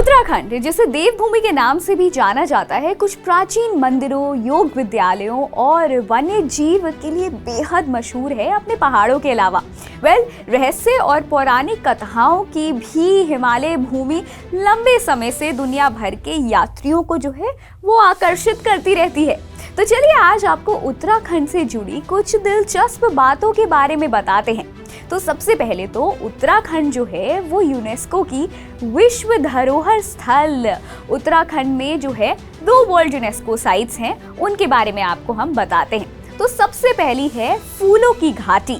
उत्तराखंड, जिसे देवभूमि के नाम से भी जाना जाता है, कुछ प्राचीन मंदिरों, योग विद्यालयों और वन्य जीव के लिए बेहद मशहूर है अपने पहाड़ों के अलावा। रहस्य और पौराणिक कथाओं की भी हिमालय भूमि लंबे समय से दुनिया भर के यात्रियों को जो है वो आकर्षित करती रहती है। तो चलिए आज आपको उत्तराखंड से जुड़ी कुछ दिलचस्प बातों के बारे में बताते हैं। तो सबसे पहले तो उत्तराखंड जो है वो यूनेस्को की विश्व धरोहर स्थल उत्तराखंड में जो है 2 वर्ल्ड यूनेस्को साइट्स हैं, उनके बारे में आपको हम बताते हैं। तो सबसे पहली है फूलों की घाटी।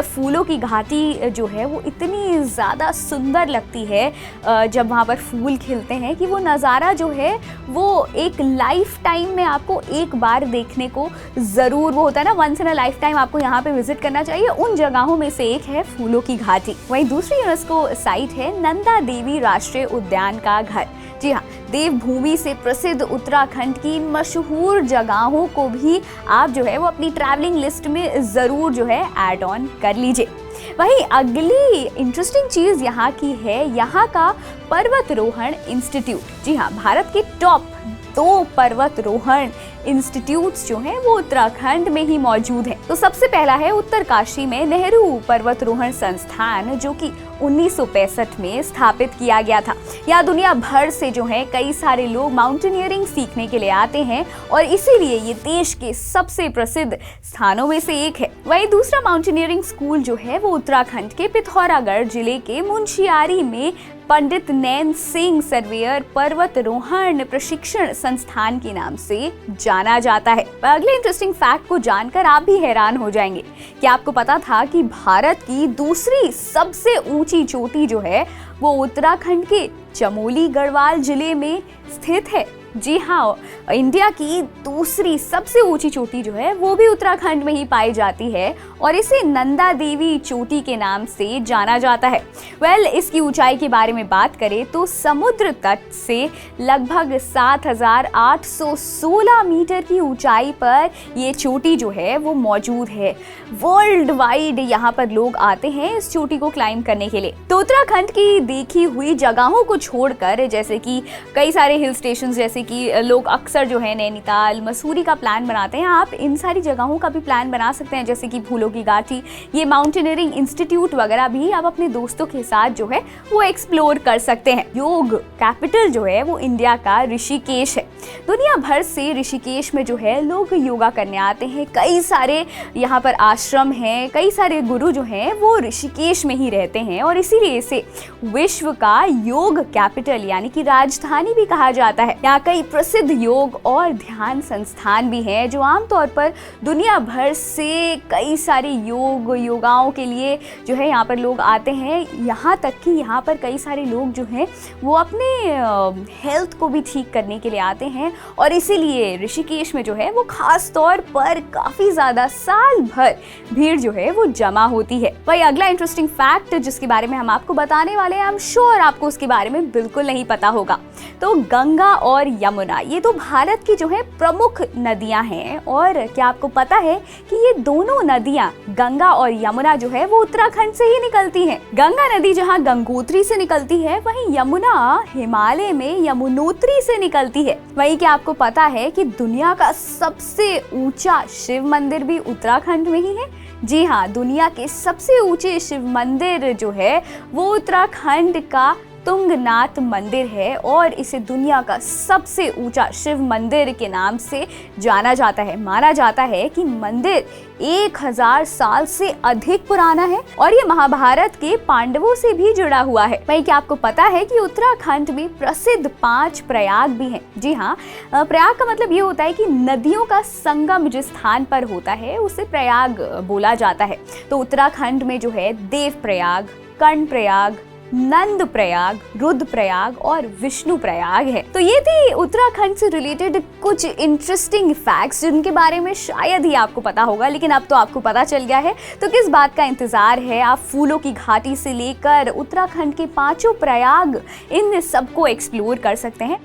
फूलों की घाटी जो है वो इतनी ज़्यादा सुंदर लगती है जब वहाँ पर फूल खिलते हैं कि वो नज़ारा जो है वो एक लाइफ टाइम में आपको एक बार देखने को ज़रूर, वो होता है ना, once in a lifetime आपको यहाँ पे विजिट करना चाहिए। उन जगहों में से एक है फूलों की घाटी। वहीं दूसरी यूनेस्को साइट है नंदा देवी राष्ट्रीय उद्यान का घर। जी हाँ, देवभूमि से प्रसिद्ध उत्तराखंड की मशहूर जगहों को भी आप जो है वो अपनी ट्रैवलिंग लिस्ट में ज़रूर जो है ऐड ऑन कर लीजिए। वहीं अगली इंटरेस्टिंग चीज़ यहाँ की है यहाँ का पर्वतारोहण इंस्टीट्यूट। जी हाँ, भारत के टॉप 2 पर्वतारोहण इंस्टीट्यूट्स जो हैं वो उत्तराखंड में ही मौजूद हैं। तो सबसे पहला है उत्तरकाशी में नेहरू पर्वतारोहण संस्थान, जो कि 1965 में स्थापित किया गया था। यहाँ दुनिया भर से जो है कई सारे लोग माउंटेनियरिंग सीखने के लिए आते हैं और इसीलिए ये देश के सबसे प्रसिद्ध स्थानों में से एक है। वहीं दूसरा माउंटेनियरिंग स्कूल जो है वो उत्तराखंड के पिथौरागढ़ जिले के मुंशियारी में पंडित नैन सिंह सर्वेयर पर्वतारोहण प्रशिक्षण संस्थान के नाम से जाना जाता है। अगले इंटरेस्टिंग फैक्ट को जानकर आप भी हैरान हो जाएंगे कि आपको पता था कि भारत की दूसरी सबसे ऊंची चोटी जो है वो उत्तराखंड के चमोली गढ़वाल जिले में स्थित है। जी हाँ, इंडिया की दूसरी सबसे ऊंची चोटी जो है वो भी उत्तराखंड में ही पाई जाती है और इसे नंदा देवी चोटी के नाम से जाना जाता है। इसकी ऊंचाई के बारे में बात करें तो समुद्र तट से लगभग 7,816 मीटर की ऊंचाई पर ये चोटी जो है वो मौजूद है। वर्ल्ड वाइड यहाँ पर लोग आते हैं इस चोटी को क्लाइंब करने के लिए। तो उत्तराखंड की देखी हुई जगहों को छोड़कर, जैसे कि कई सारे हिल स्टेशन जैसे कि लोग अक्सर जो है नैनीताल, मसूरी का प्लान बनाते हैं, आप इन सारी जगहों का भी प्लान बना सकते हैं, जैसे कि फूलों की घाटी, ये माउंटेनियरिंग इंस्टीट्यूट वगैरह भी आप अपने दोस्तों के साथ जो है वो एक्सप्लोर कर सकते हैं। योग कैपिटल जो है वो इंडिया का ऋषिकेश है। दुनिया भर से ऋषिकेश में जो है लोग योगा करने आते हैं। कई सारे यहाँ पर आश्रम हैं, कई सारे गुरु जो हैं वो ऋषिकेश में ही रहते हैं और इसीलिए इसे विश्व का योग कैपिटल यानी कि राजधानी भी कहा जाता है। यहाँ कई प्रसिद्ध योग और ध्यान संस्थान भी हैं जो आमतौर पर दुनिया भर से कई सारे योगाओं के लिए जो है यहाँ पर लोग आते हैं। यहाँ तक कि यहाँ पर कई सारे लोग जो हैं वो अपने हेल्थ को भी ठीक करने के लिए आते हैं और इसीलिए ऋषिकेश में जो है वो खास तौर पर काफ़ी ज़्यादा साल भर भीड़ जो है वो जमा होती है। वही अगला इंटरेस्टिंग फैक्ट जिसके बारे में हम आपको बताने वाले हैं, आई एम श्योर आपको उसके बारे में बिल्कुल नहीं पता होगा। तो गंगा और यमुना ये तो भारत की जो है प्रमुख नदियां हैं और क्या आपको पता है कि ये दोनों नदियां गंगा और यमुना जो है वो उत्तराखंड से ही निकलती हैं। गंगा नदी जहां गंगोत्री से निकलती है, वहीं यमुना हिमालय में यमुनोत्री से निकलती है। वहीं क्या आपको पता है कि दुनिया का सबसे ऊंचा शिव मंदिर भी उत्तराखंड में ही है। जी हाँ, दुनिया के सबसे ऊंचे शिव मंदिर जो है वो उत्तराखंड का तुंगनाथ मंदिर है और इसे दुनिया का सबसे ऊंचा शिव मंदिर के नाम से जाना जाता है। माना जाता है कि मंदिर 1000 साल से अधिक पुराना है और ये महाभारत के पांडवों से भी जुड़ा हुआ है। वहीं क्या आपको पता है कि उत्तराखंड में प्रसिद्ध 5 प्रयाग भी हैं। जी हाँ, प्रयाग का मतलब ये होता है कि नदियों का संगम जिस स्थान पर होता है उसे प्रयाग बोला जाता है। तो उत्तराखंड में जो है देव प्रयाग, कर्ण प्रयाग, नंद प्रयाग, रुद्र प्रयाग और विष्णु प्रयाग है। तो ये थी उत्तराखंड से रिलेटेड कुछ इंटरेस्टिंग फैक्ट्स जिनके बारे में शायद ही आपको पता होगा, लेकिन अब तो आपको पता चल गया है। तो किस बात का इंतजार है? आप फूलों की घाटी से लेकर उत्तराखंड के 5 प्रयाग इन सबको एक्सप्लोर कर सकते हैं।